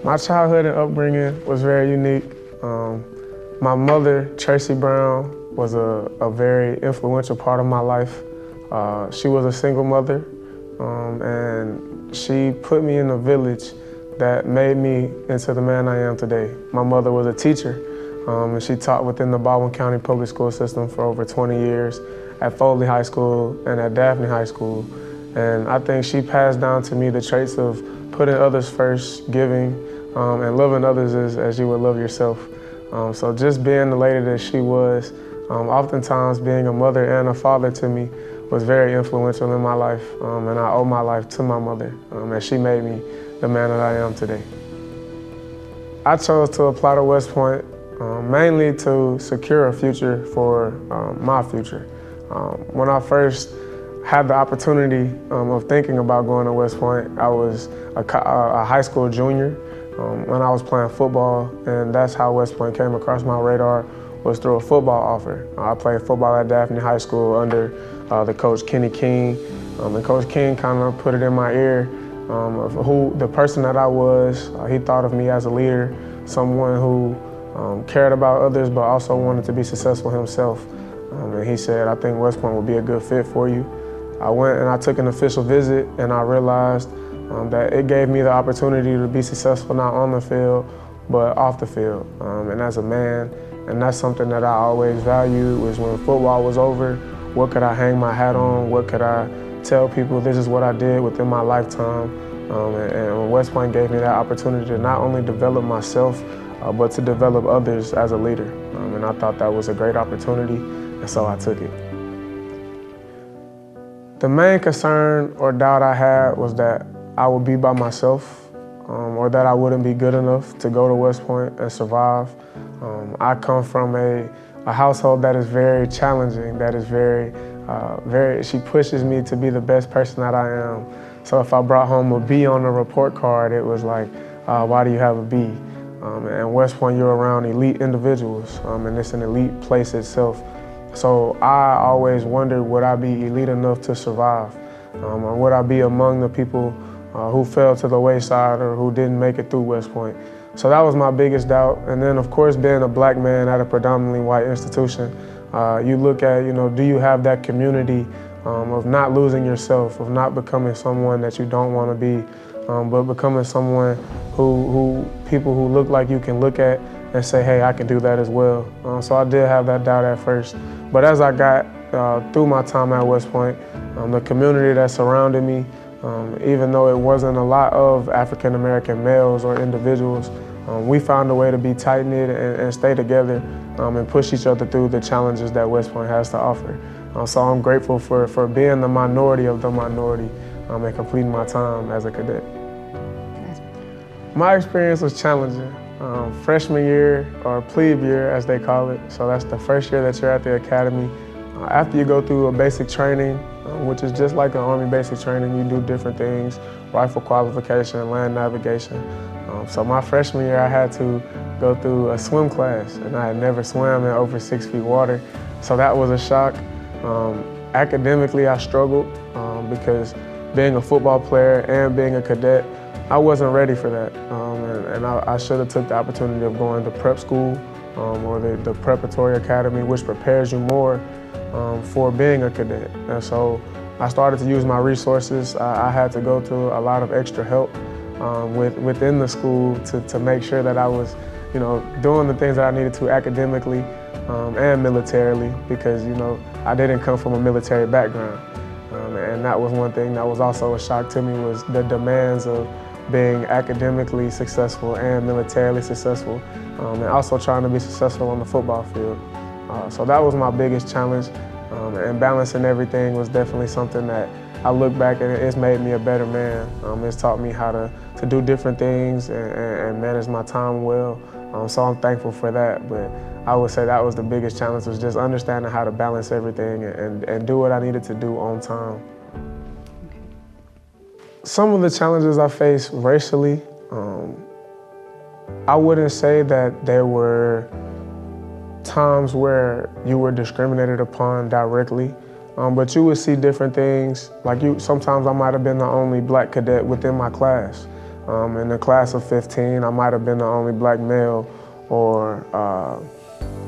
My childhood and upbringing was very unique. My mother, Tracy Brown, was a very influential part of my life. She was a single mother, and she put me in a village that made me into the man I am today. My mother was a teacher, and she taught within the Baldwin County Public School System for over 20 years at Foley High School and at Daphne High School. And I think she passed down to me the traits of putting others first, giving, and loving others as you would love yourself. So just being the lady that she was, oftentimes being a mother and a father to me was very influential in my life, and I owe my life to my mother, and she made me the man that I am today. I chose to apply to West Point mainly to secure a future for my future. When I first had the opportunity of thinking about going to West Point, I was a high school junior when I was playing football, and that's how West Point came across my radar, was through a football offer. I played football at Daphne High School under the coach Kenny King, and Coach King kind of put it in my ear of who the person that I was. He thought of me as a leader, someone who cared about others but also wanted to be successful himself. And he said, I think West Point would be a good fit for you. I went and I took an official visit, and I realized that it gave me the opportunity to be successful not on the field, but off the field, and as a man. And that's something that I always valued, was when football was over, what could I hang my hat on? What could I tell people this is what I did within my lifetime? And West Point gave me that opportunity to not only develop myself, but to develop others as a leader. And I thought that was a great opportunity, and so I took it. The main concern or doubt I had was that I would be by myself, or that I wouldn't be good enough to go to West Point and survive. I come from a household that is very challenging, that is she pushes me to be the best person that I am. So if I brought home a B on the report card, it was like, why do you have a B? And West Point, you're around elite individuals, and it's an elite place itself. So I always wondered, would I be elite enough to survive? Or would I be among the people who fell to the wayside or who didn't make it through West Point? So that was my biggest doubt. And then, of course, being a black man at a predominantly white institution, you look at, do you have that community of not losing yourself, of not becoming someone that you don't want to be, but becoming someone who people who look like you can look at and say, hey, I can do that as well. So I did have that doubt at first. But as I got through my time at West Point, the community that surrounded me, even though it wasn't a lot of African-American males or individuals, we found a way to be tight-knit and stay together and push each other through the challenges that West Point has to offer. So I'm grateful for being the minority of the minority and completing my time as a cadet. My experience was challenging. Freshman year, or plebe year as they call it, so that's the first year that you're at the academy. After you go through a basic training, which is just like an Army basic training, you do different things, rifle qualification, land navigation. So my freshman year, I had to go through a swim class, and I had never swam in over 6 feet water, so that was a shock. Academically, I struggled because being a football player and being a cadet, I wasn't ready for that, and I should have took the opportunity of going to prep school or the preparatory academy, which prepares you more for being a cadet. And so I started to use my resources. I had to go to a lot of extra help within the school to make sure that I was, doing the things that I needed to academically and militarily, because, I didn't come from a military background. And that was one thing that was also a shock to me, was the demands of being academically successful and militarily successful, and also trying to be successful on the football field. So that was my biggest challenge, and balancing everything was definitely something that I look back and it's made me a better man. It's taught me how to do different things and manage my time well. So I'm thankful for that, but I would say that was the biggest challenge, was just understanding how to balance everything and do what I needed to do on time. Some of the challenges I faced racially, I wouldn't say that there were times where you were discriminated upon directly, but you would see different things. Like sometimes I might have been the only black cadet within my class, In the class of 15, I might have been the only black male, or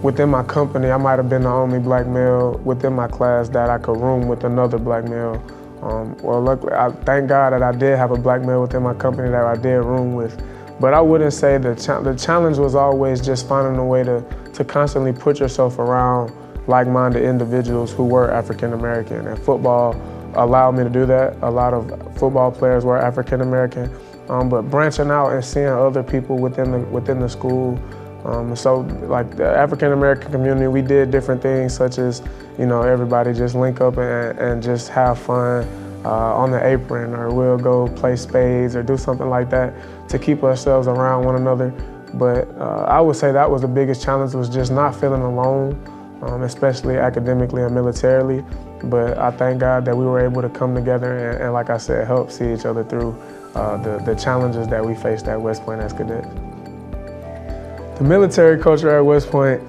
within my company, I might have been the only black male within my class that I could room with another black male. Well, luckily, I thank God that I did have a black male within my company that I did room with. But I wouldn't say the challenge was always just finding a way to constantly put yourself around like-minded individuals who were African American. And football allowed me to do that. A lot of football players were African American. But branching out and seeing other people within the school. So like the African American community, we did different things such as, everybody just link up and just have fun on the apron, or we'll go play spades or do something like that to keep ourselves around one another. But I would say that was the biggest challenge, was just not feeling alone, especially academically and militarily. But I thank God that we were able to come together and like I said, help see each other through the challenges that we faced at West Point as cadets. The military culture at West Point,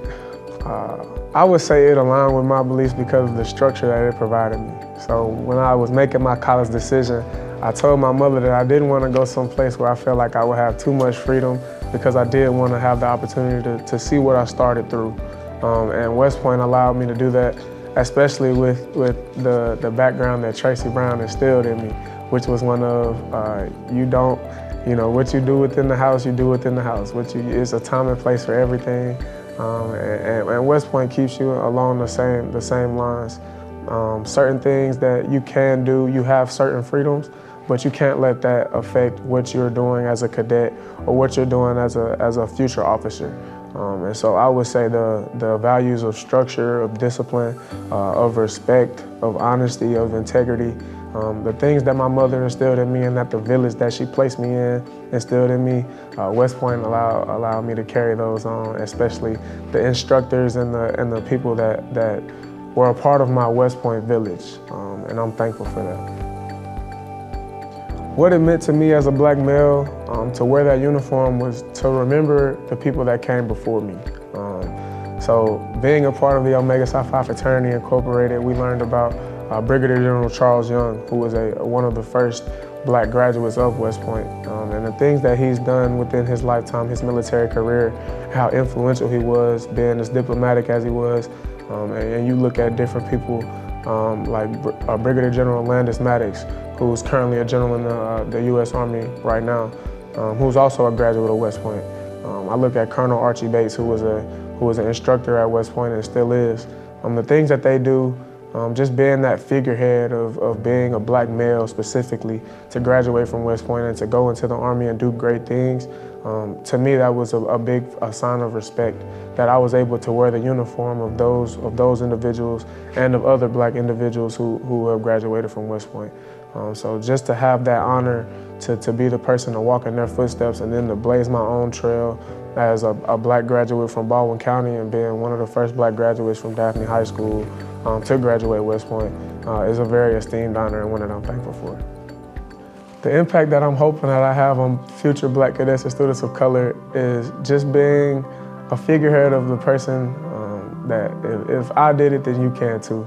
I would say it aligned with my beliefs because of the structure that it provided me. So when I was making my college decision, I told my mother that I didn't want to go someplace where I felt like I would have too much freedom, because I did want to have the opportunity to see what I started through. And West Point allowed me to do that, especially with the background that Tracy Brown instilled in me, which was one of, what you do within the house, you do within the house. It's a time and place for everything. And West Point keeps you along the same lines. Certain things that you can do, you have certain freedoms, but you can't let that affect what you're doing as a cadet or what you're doing as a future officer. And so I would say the values of structure, of discipline, of respect, of honesty, of integrity, the things that my mother instilled in me and that the village that she placed me in instilled in me, West Point allowed me to carry those on, especially the instructors and the people that were a part of my West Point village, and I'm thankful for that. What it meant to me as a black male to wear that uniform was to remember the people that came before me. So being a part of the Omega Psi Phi Fraternity Incorporated, we learned about Brigadier General Charles Young, who was one of the first black graduates of West Point. And the things that he's done within his lifetime, his military career, how influential he was, being as diplomatic as he was. And you look at different people like Brigadier General Landis Maddox, who's currently a general in the U.S. Army right now, who's also a graduate of West Point. I look at Colonel Archie Bates, who was an instructor at West Point and still is. The things that they do, just being that figurehead of being a black male specifically, to graduate from West Point and to go into the Army and do great things, to me that was a sign of respect, that I was able to wear the uniform of those individuals and of other black individuals who have graduated from West Point. So just to have that honor to be the person to walk in their footsteps and then to blaze my own trail as a black graduate from Baldwin County and being one of the first black graduates from Daphne High School to graduate West Point is a very esteemed honor and one that I'm thankful for. The impact that I'm hoping that I have on future black cadets and students of color is just being a figurehead of the person that if I did it, then you can too.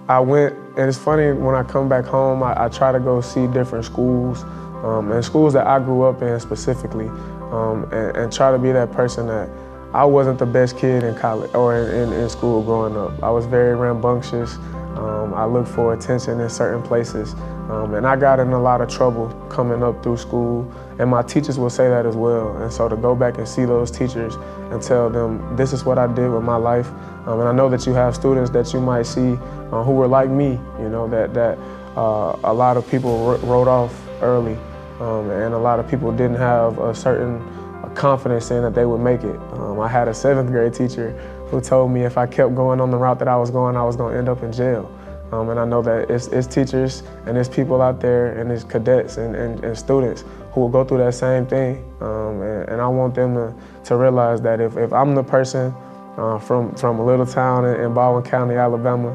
I went, and it's funny, when I come back home, I try to go see different schools, and schools that I grew up in specifically, and try to be that person that I wasn't the best kid in college or in school growing up. I was very rambunctious. I looked for attention in certain places, and I got in a lot of trouble coming up through school, and my teachers will say that as well. And so to go back and see those teachers and tell them, this is what I did with my life, and I know that you have students that you might see who were like me, that a lot of people wrote off early, and a lot of people didn't have a certain confidence in that they would make it. I had a 7th grade teacher who told me if I kept going on the route that I was going to end up in jail. And I know that it's teachers and it's people out there and it's cadets and students who will go through that same thing. And I want them to realize that if I'm the person from a little town in Baldwin County, Alabama,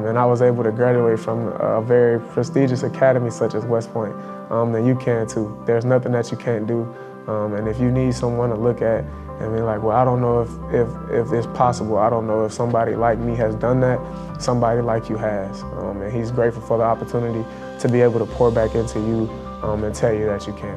and I was able to graduate from a very prestigious academy such as West Point, then you can too. There's nothing that you can't do. And if you need someone to look at and be like, well, I don't know if it's possible. I don't know if somebody like me has done that. Somebody like you has. And he's grateful for the opportunity to be able to pour back into you and tell you that you can.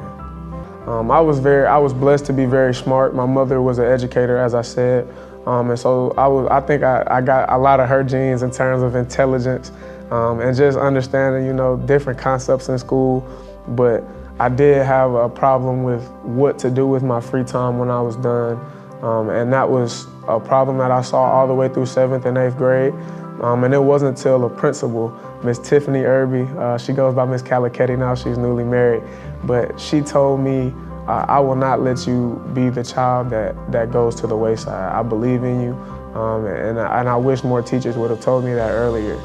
I was blessed to be very smart. My mother was an educator, as I said, and so I think I got a lot of her genes in terms of intelligence and just understanding, different concepts in school. But I did have a problem with what to do with my free time when I was done, and that was a problem that I saw all the way through 7th and 8th grade. And it wasn't until a principal, Miss Tiffany Irby, she goes by Miss Calicetti now, she's newly married, but she told me, I will not let you be the child that goes to the wayside. I believe in you, and I wish more teachers would have told me that earlier.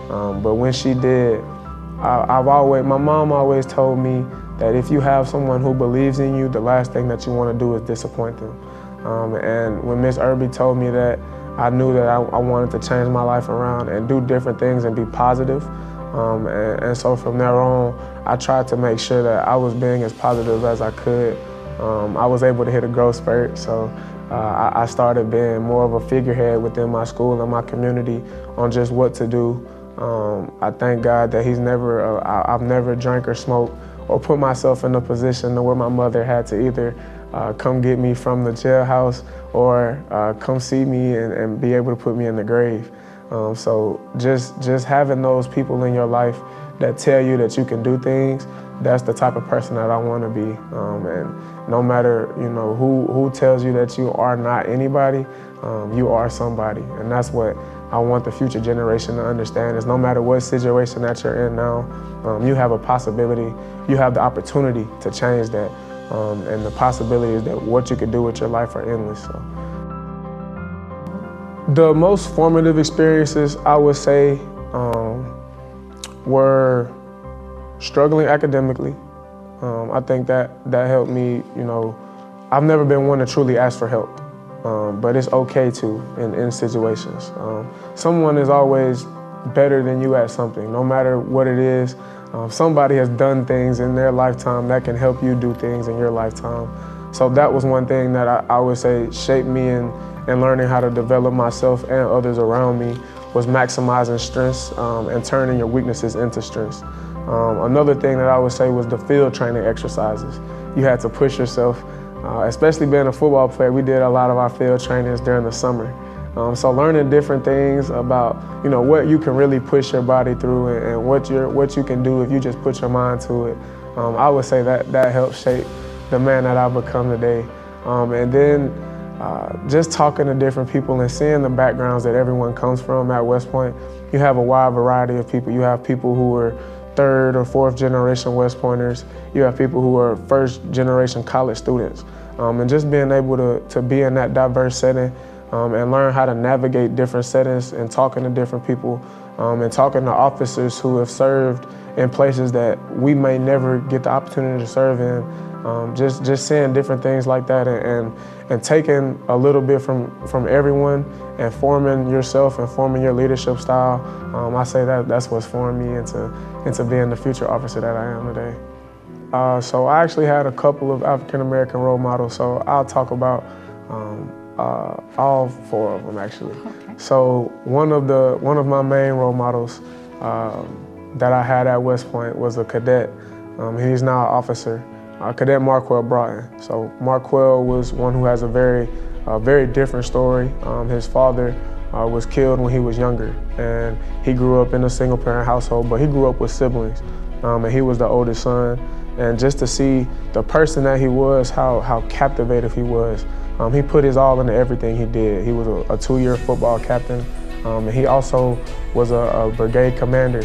But when she did, my mom always told me that if you have someone who believes in you, the last thing that you want to do is disappoint them. And when Miss Irby told me that, I knew that I wanted to change my life around and do different things and be positive. And so from there on, I tried to make sure that I was being as positive as I could. I was able to hit a growth spurt, so I started being more of a figurehead within my school and my community on just what to do. I thank God that I've never drank or smoked or put myself in a position to where my mother had to either come get me from the jailhouse or come see me and be able to put me in the grave. So just having those people in your life that tell you that you can do things, that's the type of person that I want to be. And no matter who tells you that you are not anybody, you are somebody. And that's what I want the future generation to understand, is no matter what situation that you're in now, you have a possibility, you have the opportunity to change that. And the possibilities that what you can do with your life are endless. So. The most formative experiences, I would say, were struggling academically. I think that helped me, I've never been one to truly ask for help, but it's okay to in situations. Someone is always better than you at something, no matter what it is. Somebody has done things in their lifetime that can help you do things in your lifetime. So that was one thing that I would say shaped me in learning how to develop myself and others around me, was maximizing strengths and turning your weaknesses into strengths. Another thing that I would say was the field training exercises. You had to push yourself, especially being a football player. We did a lot of our field trainings during the summer. So learning different things about, what you can really push your body through and what you can do if you just put your mind to it. I would say that helped shape the man that I've become today. And then just talking to different people and seeing the backgrounds that everyone comes from at West Point. You have a wide variety of people. You have people who are 3rd or 4th generation West Pointers. You have people who are 1st generation college students. And just being able to be in that diverse setting and learn how to navigate different settings and talking to different people and talking to officers who have served in places that we may never get the opportunity to serve in. Just seeing different things like that and taking a little bit from everyone and forming yourself and forming your leadership style. I say that's what's formed me into being the future officer that I am today. So I actually had a couple of African-American role models, so I'll talk about all 4 of them actually. Okay. So one of my main role models that I had at West Point was a cadet. He's now an officer, Cadet Marquell Broughton. So Marquell was one who has a very different story. His father was killed when he was younger, and he grew up in a single-parent household, but he grew up with siblings, and he was the oldest son. And just to see the person that he was, how captivative he was. He put his all into everything he did. He was a 2-year football captain. And he also was a brigade commander.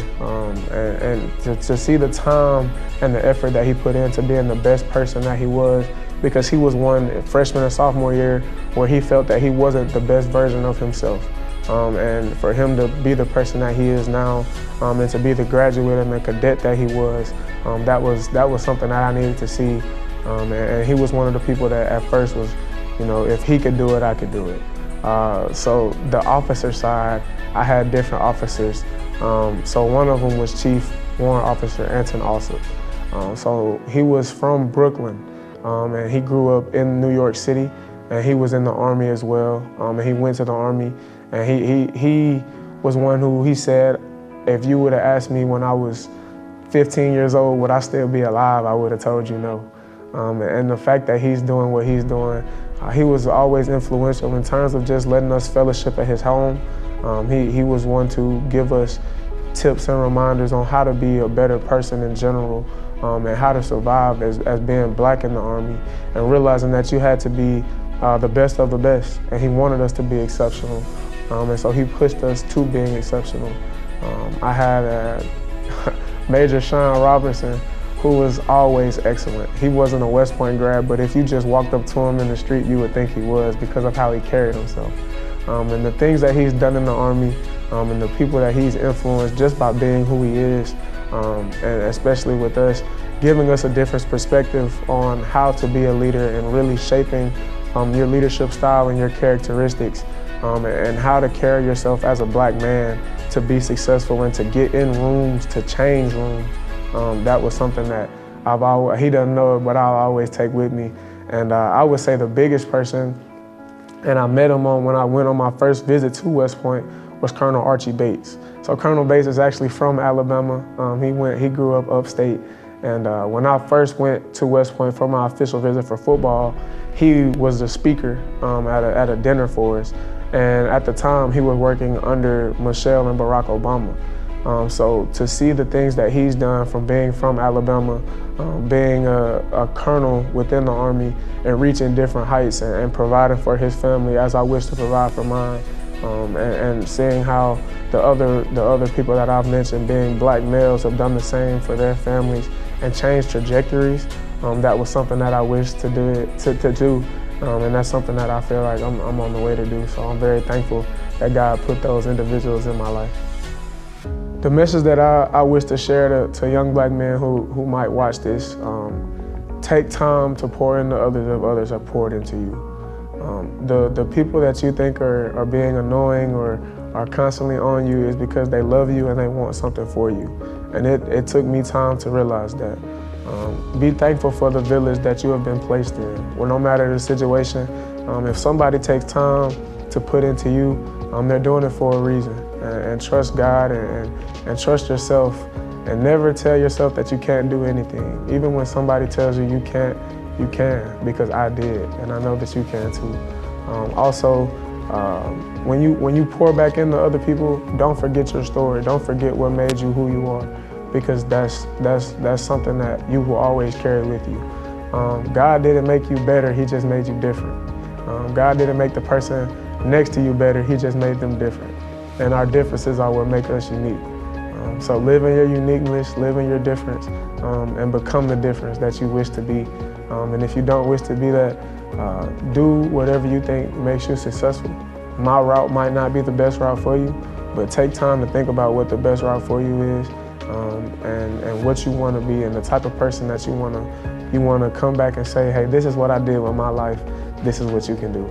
And to see the time and the effort that he put into being the best person that he was, because he was one freshman and sophomore year where he felt that he wasn't the best version of himself. And for him to be the person that he is now, and to be the graduate and the cadet that he was, that was something that I needed to see. And he was one of the people that at first was, if he could do it, I could do it. So the officer side, I had different officers. So one of them was Chief Warrant Officer Anton Alsop. So he was from Brooklyn, and he grew up in New York City, and he was in the Army as well. And he went to the Army, and he was one who he said, if you would have asked me when I was 15 years old, would I still be alive? I would have told you no. And the fact that he's doing what he's doing, he was always influential in terms of just letting us fellowship at his home. He was one to give us tips and reminders on how to be a better person in general, and how to survive as being black in the Army, and realizing that you had to be the best of the best, and he wanted us to be exceptional. And so he pushed us to being exceptional. I had Major Sean Robertson, who was always excellent. He wasn't a West Point grad, but if you just walked up to him in the street, you would think he was because of how he carried himself. And the things that he's done in the Army, and the people that he's influenced just by being who he is, and especially with us, giving us a different perspective on how to be a leader and really shaping your leadership style and your characteristics, and how to carry yourself as a black man to be successful and to get in rooms, to change rooms. That was something that he doesn't know it, but I'll always take with me. And I would say the biggest person, and I met him when I went on my first visit to West Point, was Colonel Archie Bates. So Colonel Bates is actually from Alabama. He grew up upstate. And when I first went to West Point for my official visit for football, he was the speaker at a dinner for us. And at the time, he was working under Michelle and Barack Obama. So to see the things that he's done, from being from Alabama, being a colonel within the Army, and reaching different heights and providing for his family as I wish to provide for mine, and seeing how the other people that I've mentioned, being black males, have done the same for their families and changed trajectories. That was something that I wish to do. And that's something that I feel like I'm on the way to do. So I'm very thankful that God put those individuals in my life. The message that I wish to share to young black men who might watch this, take time to pour into others if others are poured into you. The people that you think are being annoying or are constantly on you is because they love you and they want something for you. And it took me time to realize that. Be thankful for the village that you have been placed in. Well, no matter the situation, if somebody takes time to put into you, they're doing it for a reason. And trust God and trust yourself, and never tell yourself that you can't do anything. Even when somebody tells you you can't, you can, because I did, and I know that you can too. Also, when you pour back into other people, don't forget your story. Don't forget what made you who you are, because that's something that you will always carry with you. God didn't make you better, he just made you different. God didn't make the person next to you better, he just made them different. And our differences are what make us unique. So live in your uniqueness, live in your difference, and become the difference that you wish to be. And if you don't wish to be that, do whatever you think makes you successful. My route might not be the best route for you, but take time to think about what the best route for you is, and what you want to be, and the type of person that you want to come back and say, hey, this is what I did with my life, this is what you can do.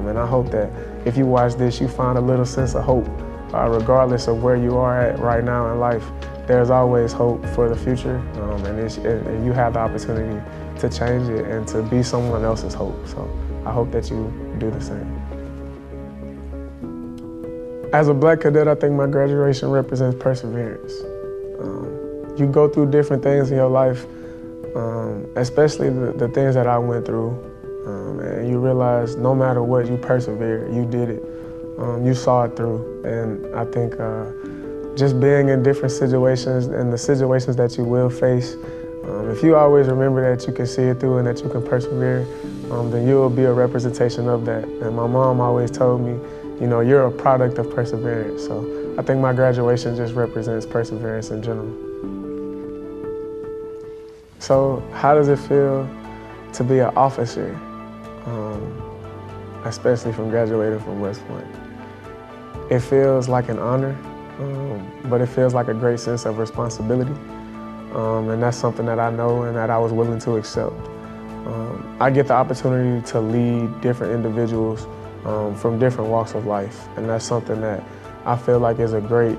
And I hope that if you watch this, you find a little sense of hope, regardless of where you are at right now in life. There's always hope for the future, and you have the opportunity to change it and to be someone else's hope. So I hope that you do the same. As a black cadet, I think my graduation represents perseverance. You go through different things in your life, especially the things that I went through, and you realize no matter what, you persevered, you did it, you saw it through. And I think just being in different situations and the situations that you will face, if you always remember that you can see it through and that you can persevere, then you will be a representation of that. And my mom always told me, you know, you're a product of perseverance. So I think my graduation just represents perseverance in general. So how does it feel to be an officer, especially from graduating from West Point? It feels like an honor, but it feels like a great sense of responsibility. And that's something that I know and that I was willing to accept. I get the opportunity to lead different individuals from different walks of life. And that's something that I feel like is a great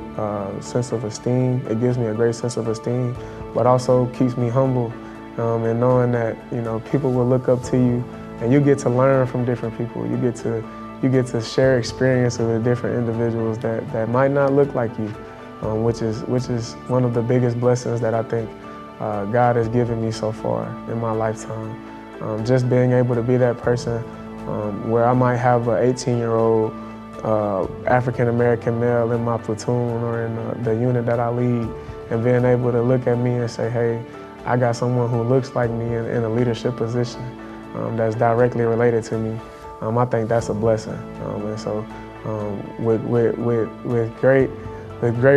sense of esteem. It gives me a great sense of esteem, but also keeps me humble, and knowing that, you know, people will look up to you and you get to learn from different people. You get to share experiences with different individuals that might not look like you. which is one of the biggest blessings that I think God has given me so far in my lifetime. Just being able to be that person where I might have an 18-year-old African-American male in my platoon or in the unit that I lead, and being able to look at me and say, hey, I got someone who looks like me in a leadership position that's directly related to me. I think that's a blessing. And so with great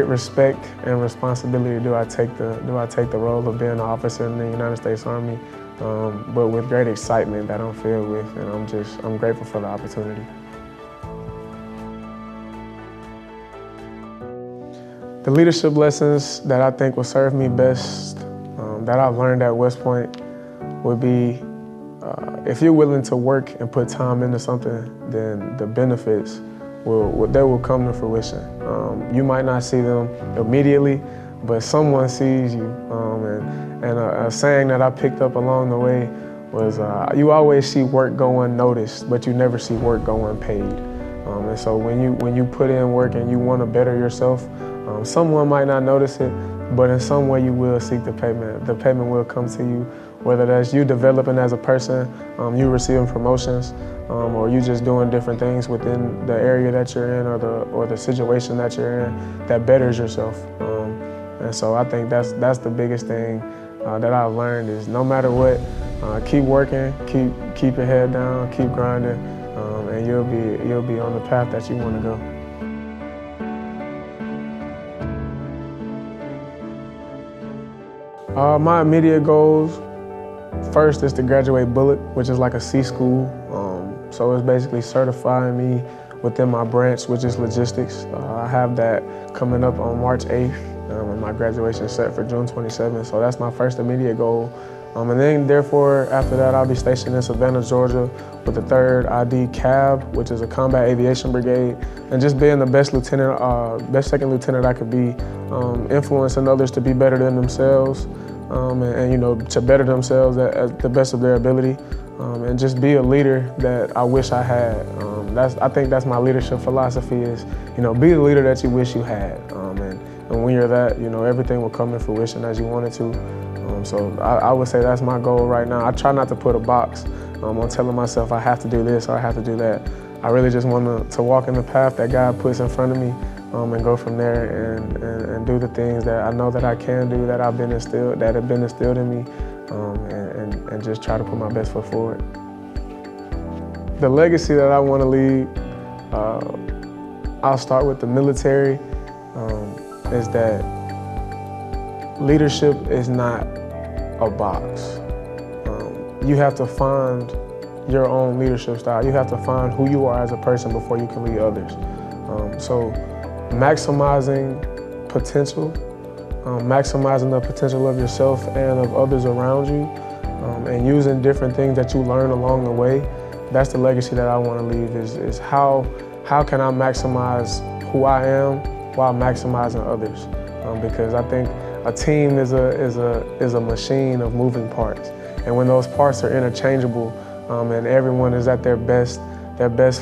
respect and responsibility do I take the role of being an officer in the United States Army, but with great excitement that I'm filled with, and I'm grateful for the opportunity. The leadership lessons that I think will serve me best, that I've learned at West Point, would be if you're willing to work and put time into something, then the benefits will come to fruition. You might not see them immediately, but someone sees you. And a saying that I picked up along the way was, you always see work go unnoticed, but you never see work go unpaid. And so when you put in work and you want to better yourself, someone might not notice it, but in some way you will seek the payment. The payment will come to you, whether that's you developing as a person, you receiving promotions, or you just doing different things within the area that you're in or the situation that you're in that betters yourself. And so I think that's the biggest thing that I've learned is no matter what, keep working, keep your head down, keep grinding, and you'll be on the path that you want to go. My immediate goals, first is to graduate Bullock, which is like a C school. So it's basically certifying me within my branch, which is logistics. I have that coming up on March 8th, and my graduation is set for June 27th. So that's my first immediate goal. And then therefore, after that, I'll be stationed in Savannah, Georgia with the 3rd ID CAB, which is a Combat Aviation Brigade, and just being the best best second lieutenant I could be, influencing others to be better than themselves, and to better themselves at the best of their ability, and just be a leader that I wish I had. I think that's my leadership philosophy is, be the leader that you wish you had, and when you're that, everything will come to fruition as you want it to. So I would say that's my goal right now. I try not to put a box on telling myself I have to do this or I have to do that. I really just want to walk in the path that God puts in front of me, and go from there and do the things that I know that I can do, that have been instilled in me, and just try to put my best foot forward. The legacy that I want to leave, I'll start with the military, is that leadership is not a box. You have to find your own leadership style. You have to find who you are as a person before you can lead others. So maximizing potential, maximizing the potential of yourself and of others around you, and using different things that you learn along the way. That's the legacy that I want to leave is how can I maximize who I am while maximizing others? Because I think a team is a machine of moving parts, and when those parts are interchangeable, and everyone is at their best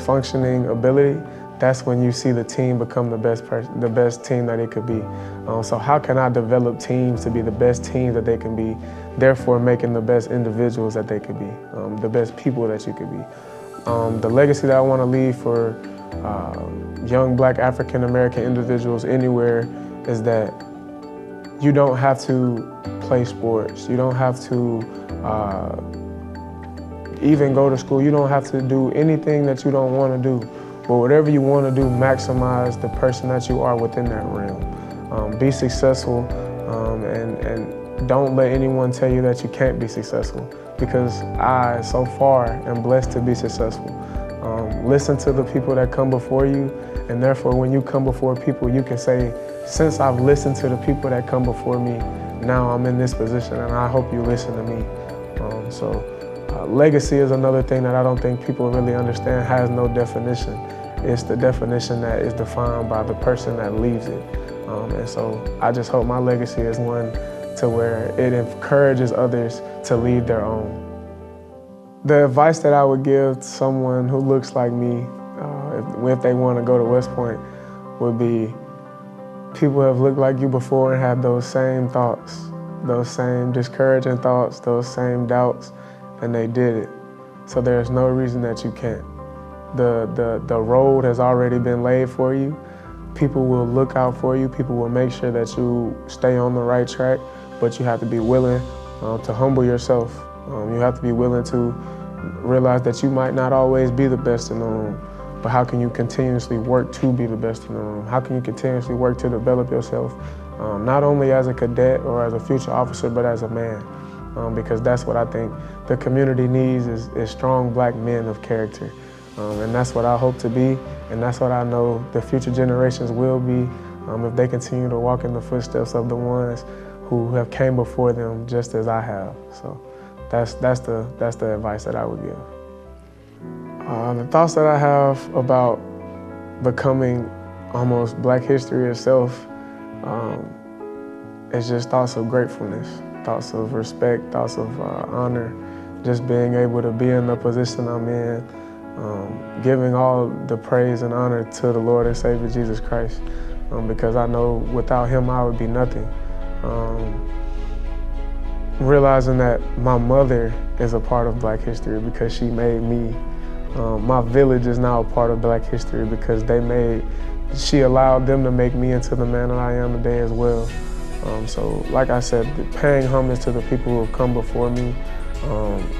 functioning ability, that's when you see the team become the best team that it could be. So how can I develop teams to be the best teams that they can be, therefore making the best individuals that they could be, the best people that you could be. The legacy that I want to leave for young Black African American individuals anywhere is that you don't have to play sports. You don't have to even go to school. You don't have to do anything that you don't want to do. But whatever you want to do, maximize the person that you are within that realm. Be successful, and don't let anyone tell you that you can't be successful, because I, so far, am blessed to be successful. Listen to the people that come before you, and therefore when you come before people, you can say, since I've listened to the people that come before me, now I'm in this position, and I hope you listen to me. Legacy is another thing that I don't think people really understand, has no definition. It's the definition that is defined by the person that leaves it. And so I just hope my legacy is one to where it encourages others to lead their own. The advice that I would give to someone who looks like me, if they want to go to West Point, would be people have looked like you before and had those same thoughts, those same discouraging thoughts, those same doubts, and they did it. So there's no reason that you can't. The road has already been laid for you. People will look out for you. People will make sure that you stay on the right track, but you have to be willing to humble yourself. You have to be willing to realize that you might not always be the best in the room, but how can you continuously work to be the best in the room? How can you continuously work to develop yourself, not only as a cadet or as a future officer, but as a man? Because that's what I think the community needs is strong black men of character. And that's what I hope to be, and that's what I know the future generations will be if they continue to walk in the footsteps of the ones who have came before them just as I have. So that's the advice that I would give. The thoughts that I have about becoming almost Black history itself is just thoughts of gratefulness, thoughts of respect, thoughts of honor, just being able to be in the position I'm in, giving all the praise and honor to the Lord and Savior Jesus Christ, because I know without him I would be nothing. Realizing that my mother is a part of Black history because she made me. My village is now a part of Black history because she allowed them to make me into the man that I am today as well. So like I said, paying homage to the people who have come before me.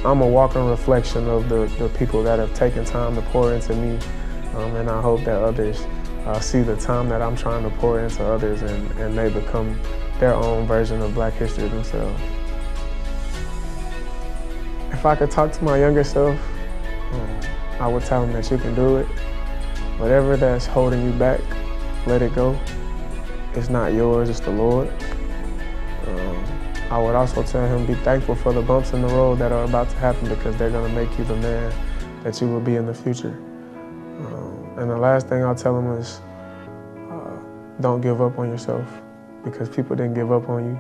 I'm a walking reflection of the people that have taken time to pour into me, and I hope that others see the time that I'm trying to pour into others and they become their own version of Black history themselves. If I could talk to my younger self, I would tell him that you can do it. Whatever that's holding you back, let it go. It's not yours, it's the Lord. I would also tell him be thankful for the bumps in the road that are about to happen because they're gonna make you the man that you will be in the future. And the last thing I'll tell him is don't give up on yourself because people didn't give up on you.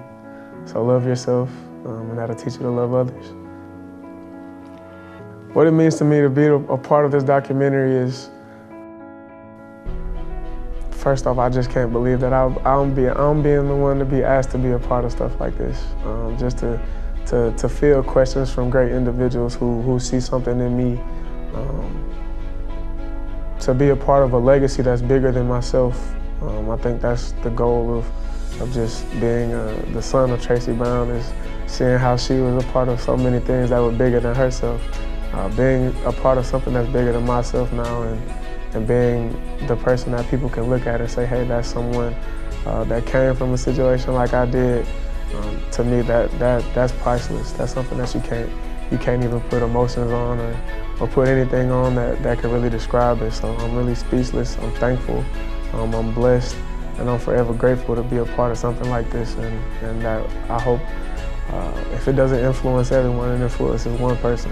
So love yourself and that'll teach you to love others. What it means to me to be a part of this documentary is, first off, I just can't believe that I'm being the one to be asked to be a part of stuff like this. Just to field questions from great individuals who see something in me. To be a part of a legacy that's bigger than myself. I think that's the goal of just being the son of Tracy Brown, is seeing how she was a part of so many things that were bigger than herself. Being a part of something that's bigger than myself now and being the person that people can look at and say, hey, that's someone that came from a situation like I did. To me, that's priceless. That's something that you can't even put emotions on or put anything on that can really describe it. So I'm really speechless. I'm thankful. I'm blessed, and I'm forever grateful to be a part of something like this. And that I hope if it doesn't influence everyone, it influences one person.